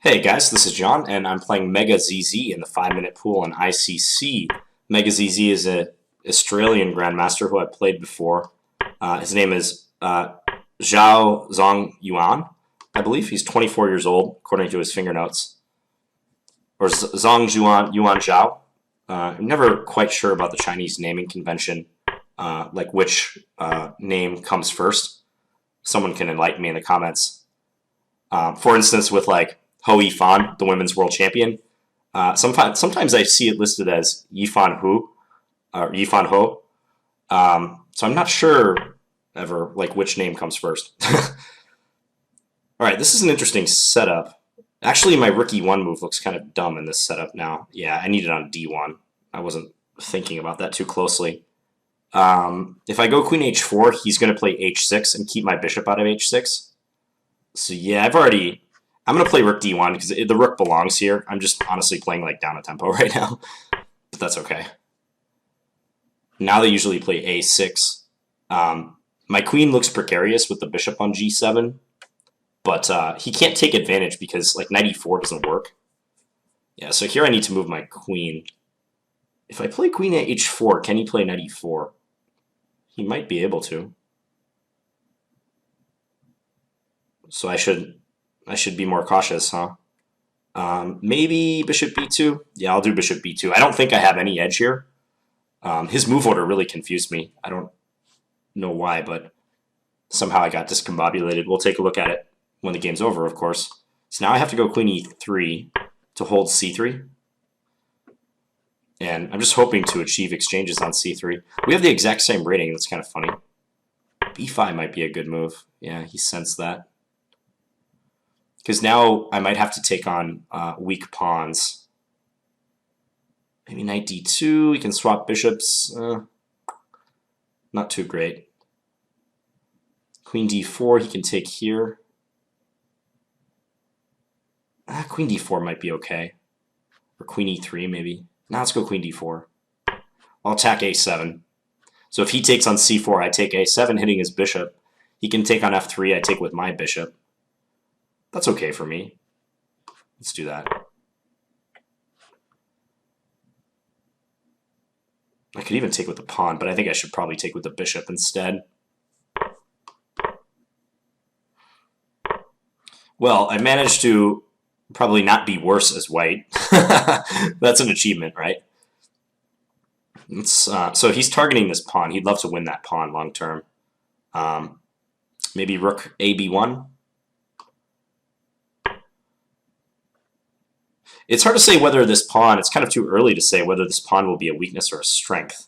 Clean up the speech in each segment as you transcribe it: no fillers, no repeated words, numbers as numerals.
Hey guys, this is John, and I'm playing Mega ZZ in the 5-minute pool on ICC. Mega ZZ is an Australian grandmaster who I've played before. His name is Zhao Zong Yuan, I believe. He's 24 years old, according to his finger notes. Or Zong Yuan Zhao. I'm never quite sure about the Chinese naming convention, like which name comes first. Someone can enlighten me in the comments. For instance, with like Ho Yifan, the women's world champion. Sometimes I see it listed as Yifan Hu or Yifan Ho. So I'm not sure ever like which name comes first. All right, this is an interesting setup. Actually, my rook e1 move looks kind of dumb in this setup now. Yeah, I need it on d1. I wasn't thinking about that too closely. If I go queen h4, he's going to play h6 and keep my bishop out of h6. So yeah, I'm going to play rook d1 because the rook belongs here. I'm just honestly playing like down a tempo right now, but that's okay. Now they usually play a6. My queen looks precarious with the bishop on g7, but he can't take advantage because like knight e4 doesn't work. Yeah, so here I need to move my queen. If I play queen at h4, can he play knight e4? He might be able to. So I should be more cautious, huh? Maybe bishop b2. Yeah, I'll do bishop b2. I don't think I have any edge here. His move order really confused me. I don't know why, but somehow I got discombobulated. We'll take a look at it when the game's over, of course. So now I have to go queen e3 to hold c3. And I'm just hoping to achieve exchanges on c3. We have the exact same rating. That's kind of funny. b5 might be a good move. Yeah, he sensed that. Because now I might have to take on weak pawns. Maybe knight d2. We can swap bishops. Not too great. Queen d4 he can take here. Queen d4 might be okay. Or queen e3 maybe. Now let's go queen d4. I'll attack a7. So if he takes on c4, I take a7, hitting his bishop. He can take on f3, I take with my bishop. That's okay for me. Let's do that. I could even take with the pawn, but I think I should probably take with the bishop instead. Well, I managed to probably not be worse as white. That's an achievement, right? So he's targeting this pawn. He'd love to win that pawn long term. Maybe rook ab1. It's hard to say whether this pawn, it's kind of too early to say whether this pawn will be a weakness or a strength.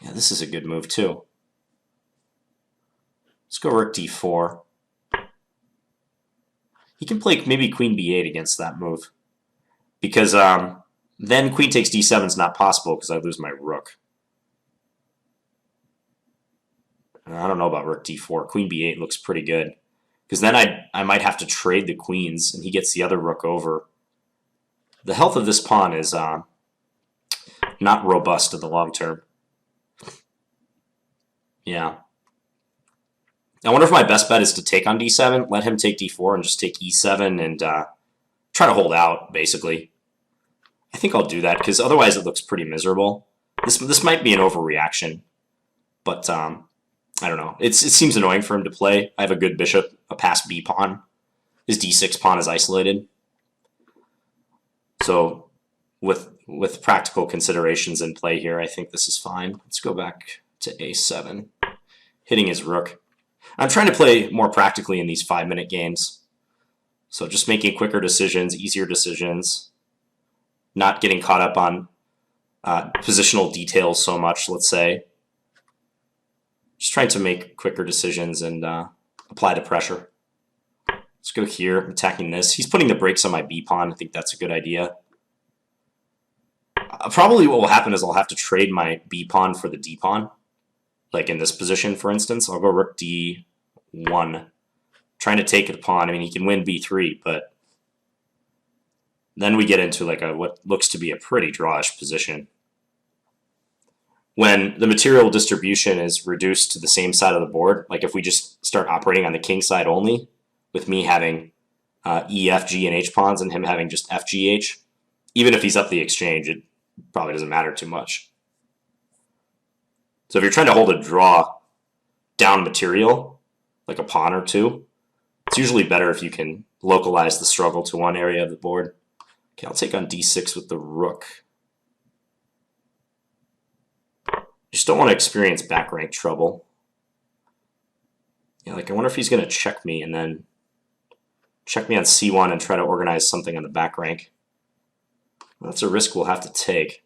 Yeah, this is a good move too. Let's go rook d4. He can play maybe queen b8 against that move. Because then queen takes d7 is not possible because I lose my rook. I don't know about rook d4. Queen b8 looks pretty good. Because then I might have to trade the queens and he gets the other rook over. The health of this pawn is not robust in the long term. Yeah. I wonder if my best bet is to take on d7, let him take d4, and just take e7 and try to hold out, basically. I think I'll do that, because otherwise it looks pretty miserable. This might be an overreaction, but I don't know. It seems annoying for him to play. I have a good bishop, a passed b pawn. His d6 pawn is isolated. So with practical considerations in play here, I think this is fine. Let's go back to a7, hitting his rook. I'm trying to play more practically in these 5-minute games. So just making quicker decisions, easier decisions, not getting caught up on positional details so much, let's say. Just trying to make quicker decisions and apply the pressure. Let's go here, attacking this. He's putting the brakes on my b pawn. I think that's a good idea. Probably what will happen is I'll have to trade my b pawn for the d pawn. Like in this position, for instance, I'll go rook d1. Trying to take the pawn. I mean, he can win b3, but then we get into like what looks to be a pretty drawish position. When the material distribution is reduced to the same side of the board, like if we just start operating on the king side only, with me having E, F, G, and H pawns, and him having just F, G, H. Even if he's up the exchange, it probably doesn't matter too much. So if you're trying to hold a draw down material, like a pawn or two, it's usually better if you can localize the struggle to one area of the board. Okay, I'll take on D6 with the rook. Just don't want to experience back rank trouble. Yeah, like I wonder if he's going to check me and then check me on C1 and try to organize something on the back rank. Well, that's a risk we'll have to take.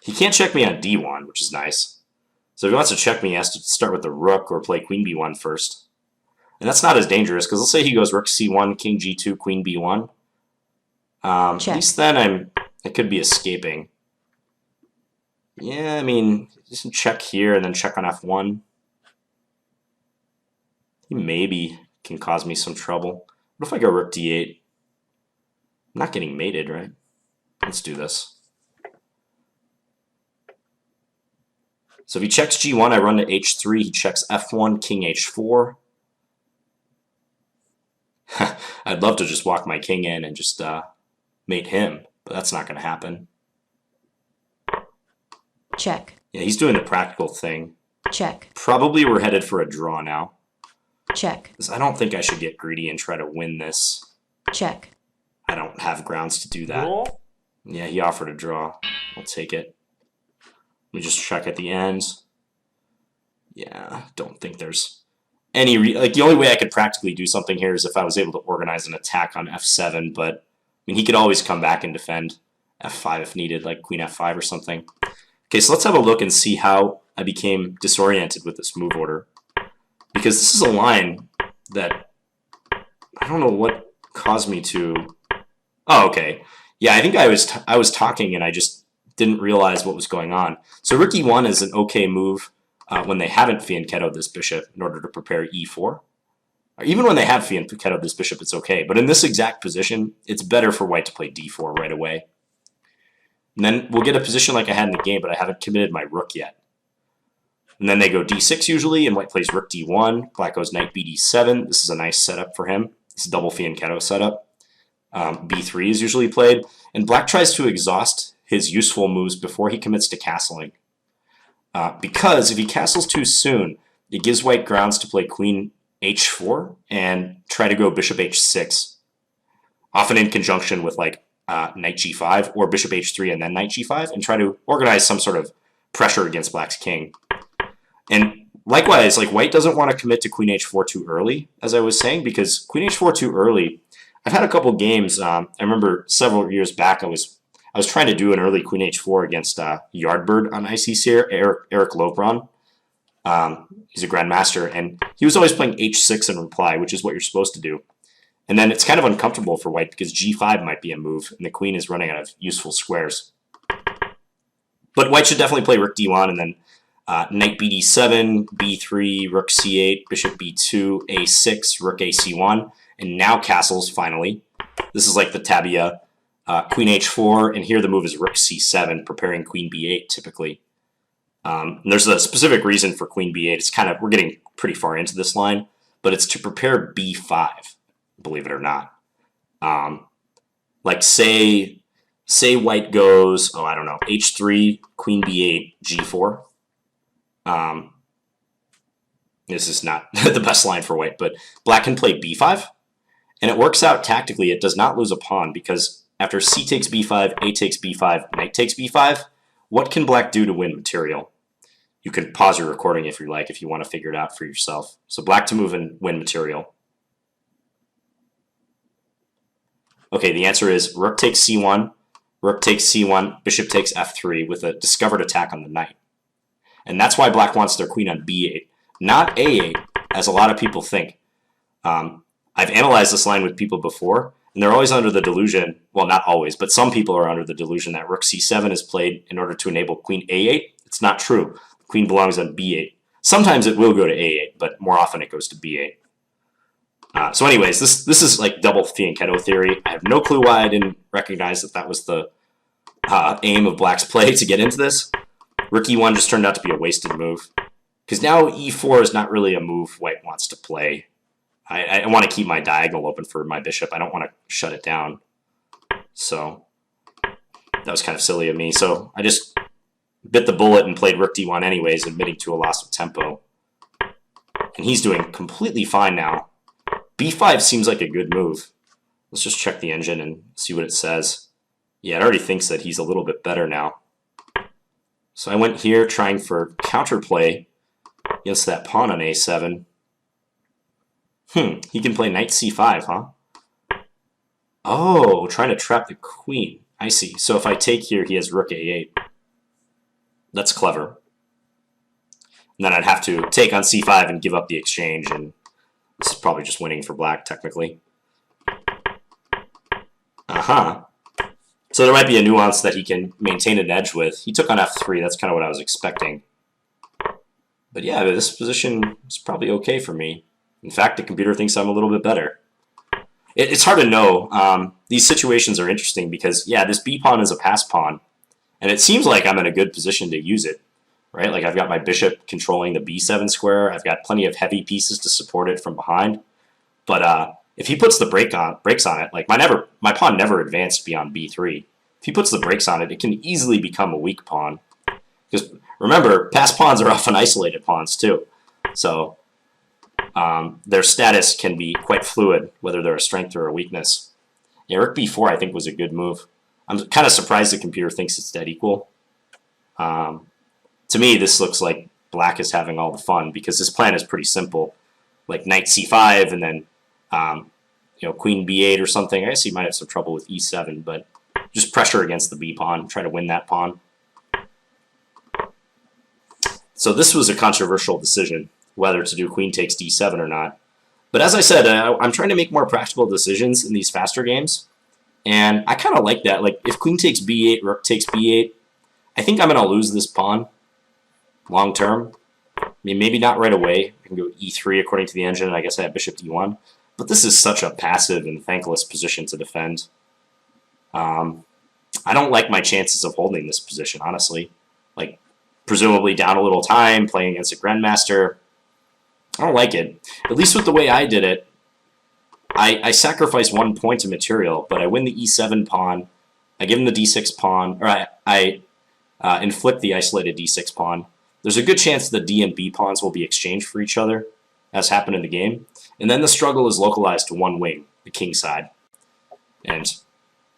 He can't check me on D1, which is nice. So if he wants to check me, he has to start with the rook or play queen B1 first. And that's not as dangerous, because let's say he goes rook C1, king G2, queen B1. At least then I could be escaping. Yeah, I mean, just check here and then check on F1. He maybe can cause me some trouble. What if I go rook D8? I'm not getting mated, right? Let's do this. So if he checks G1, I run to H3. He checks F1, king H4. I'd love to just walk my king in and just mate him, but that's not going to happen. Check. Yeah, he's doing the practical thing. Check. Probably we're headed for a draw now. Check. Because I don't think I should get greedy and try to win this. Check. I don't have grounds to do that. Yeah, he offered a draw. I'll take it. Let me just check at the end. Yeah, don't think there's any like the only way I could practically do something here is if I was able to organize an attack on F7, but I mean he could always come back and defend F5 if needed, like Queen F5 or something. Okay, so let's have a look and see how I became disoriented with this move order. Because this is a line that I don't know what caused me to. Oh, okay. Yeah, I think I was talking and I just didn't realize what was going on. So rook E1 is an okay move when they haven't fianchettoed this bishop in order to prepare E4. Or even when they have fianchettoed this bishop, it's okay. But in this exact position, it's better for white to play D4 right away. And then we'll get a position like I had in the game, but I haven't committed my rook yet. And then they go D6 usually, and white plays rook D1. Black goes knight BD7. This is a nice setup for him. It's a double fianchetto setup. B3 is usually played. And black tries to exhaust his useful moves before he commits to castling. Because if he castles too soon, it gives white grounds to play queen H4 and try to go bishop H6. Often in conjunction with like knight G5 or bishop H3 and then knight G5 and try to organize some sort of pressure against black's king. And likewise, like white doesn't want to commit to queen H4 too early, as I was saying, because queen H4 too early. I've had a couple games. I remember several years back, I was trying to do an early queen H4 against Yardbird on ICC, Eric Lopron. He's a grandmaster, and he was always playing H6 in reply, which is what you're supposed to do. And then it's kind of uncomfortable for white because G5 might be a move, and the queen is running out of useful squares. But white should definitely play rook D1, and then knight BD7, B3, rook C8, bishop B2, A6, rook AC1, and now castles, finally. This is like the tabia. Queen H4, and here the move is rook C7, preparing queen B8 typically. And there's a specific reason for queen B8. It's kind of, we're getting pretty far into this line, but it's to prepare B5, believe it or not. Like say white goes, oh, I don't know, H3, queen B8, G4. This is not the best line for white, but black can play B5, and it works out tactically. It does not lose a pawn because after C takes B5, A takes B5, knight takes B5, what can black do to win material? You can pause your recording if you like, if you want to figure it out for yourself. So black to move and win material. Okay, the answer is rook takes C1, rook takes C1, bishop takes F3 with a discovered attack on the knight. And that's why black wants their queen on B8, not A8, as a lot of people think. I've analyzed this line with people before, and they're always under the delusion, well, not always, but some people are under the delusion that rook C7 is played in order to enable queen A8. It's not true. The queen belongs on B8. Sometimes it will go to A8, but more often it goes to B8. So anyways, this is like double fianchetto theory. I have no clue why I didn't recognize that that was the aim of black's play to get into this. Rook E1 just turned out to be a wasted move. Because now e4 is not really a move white wants to play. I want to keep my diagonal open for my bishop. I don't want to shut it down. So that was kind of silly of me. So I just bit the bullet and played rook d1 anyways, admitting to a loss of tempo. And he's doing completely fine now. b5 seems like a good move. Let's just check the engine and see what it says. Yeah, it already thinks that he's a little bit better now. So I went here trying for counterplay against that pawn on a7. He can play knight c5, huh? Oh, trying to trap the queen. I see. So if I take here, he has rook a8. That's clever. And then I'd have to take on c5 and give up the exchange, and this is probably just winning for black, technically. So there might be a nuance that he can maintain an edge with. He took on f3. That's kind of what I was expecting. But yeah, this position is probably okay for me. In fact, the computer thinks I'm a little bit better. It's hard to know. These situations are interesting because, yeah, this b pawn is a pass pawn. And it seems like I'm in a good position to use it, right? Like I've got my bishop controlling the b7 square. I've got plenty of heavy pieces to support it from behind. But if he puts the brakes on it, like my pawn never advanced beyond b3. If he puts the brakes on it, it can easily become a weak pawn. Because remember, passed pawns are often isolated pawns too. So their status can be quite fluid, whether they're a strength or a weakness. Yeah, rook b4 I think was a good move. I'm kind of surprised the computer thinks it's dead equal. To me, this looks like black is having all the fun because this plan is pretty simple. Like knight c5 and then queen b8 or something. I guess he might have some trouble with e7, but just pressure against the b pawn, try to win that pawn. So this was a controversial decision, whether to do queen takes d7 or not. But as I said, I'm trying to make more practical decisions in these faster games. And I kind of like that. Like, if queen takes b8, rook takes b8, I think I'm going to lose this pawn long term. I mean, maybe not right away. I can go e3 according to the engine, and I guess I have bishop d1. But this is such a passive and thankless position to defend. I don't like my chances of holding this position, honestly. Like, presumably down a little time, playing against a grandmaster. I don't like it. At least with the way I did it, I sacrifice 1 point of material, but I win the e7 pawn. I give him the d6 pawn, or I inflict the isolated d6 pawn. There's a good chance the d and b pawns will be exchanged for each other, as happened in the game. And then the struggle is localized to one wing, the king side. And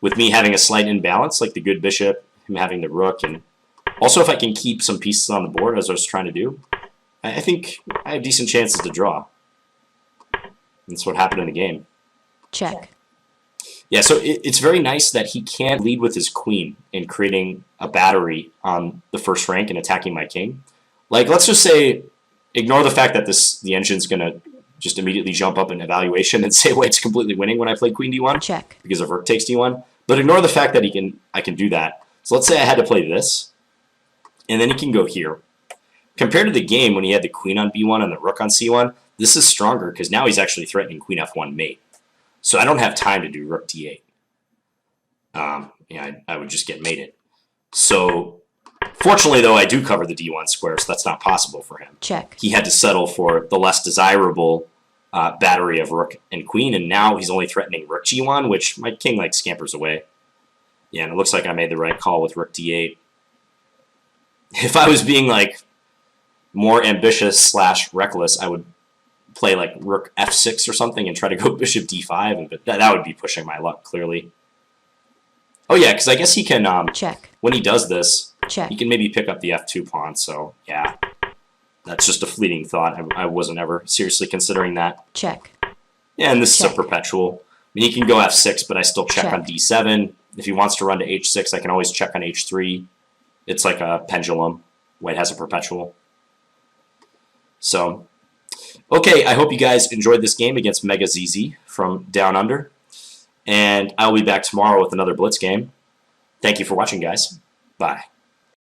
with me having a slight imbalance, like the good bishop, him having the rook, and also if I can keep some pieces on the board, as I was trying to do, I think I have decent chances to draw. That's what happened in the game. Check. Yeah, so it's very nice that he can't lead with his queen in creating a battery on the first rank and attacking my king. Like, let's just say, ignore the fact that the engine's going to just immediately jump up in evaluation and say, white's completely winning when I play queen d1. Check. Because of rook takes d1. But ignore the fact that I can do that. So let's say I had to play this, and then he can go here. Compared to the game when he had the queen on b1 and the rook on c1, this is stronger because now he's actually threatening queen f1 mate. So I don't have time to do rook d8. I would just get mated. So fortunately, though, I do cover the d1 square, so that's not possible for him. Check. He had to settle for the less desirable battery of rook and queen, and now he's only threatening rook g1, which my king like scampers away. Yeah, and it looks like I made the right call with rook d8. If I was being like more ambitious / reckless, I would play like rook f6 or something and try to go bishop d5, but that would be pushing my luck, clearly. Oh yeah, because I guess he can, check. When he does this, Check. he can maybe pick up the f2 pawn, so yeah. That's just a fleeting thought. I wasn't ever seriously considering that. Check. Yeah, and this Check. is a perpetual. I mean, he can go f6, but I still check Check. on d7. If he wants to run to h6, I can always check on h3. It's like a pendulum. White has a perpetual. So, okay, I hope you guys enjoyed this game against Mega ZZ from Down Under. And I'll be back tomorrow with another Blitz game. Thank you for watching, guys. Bye.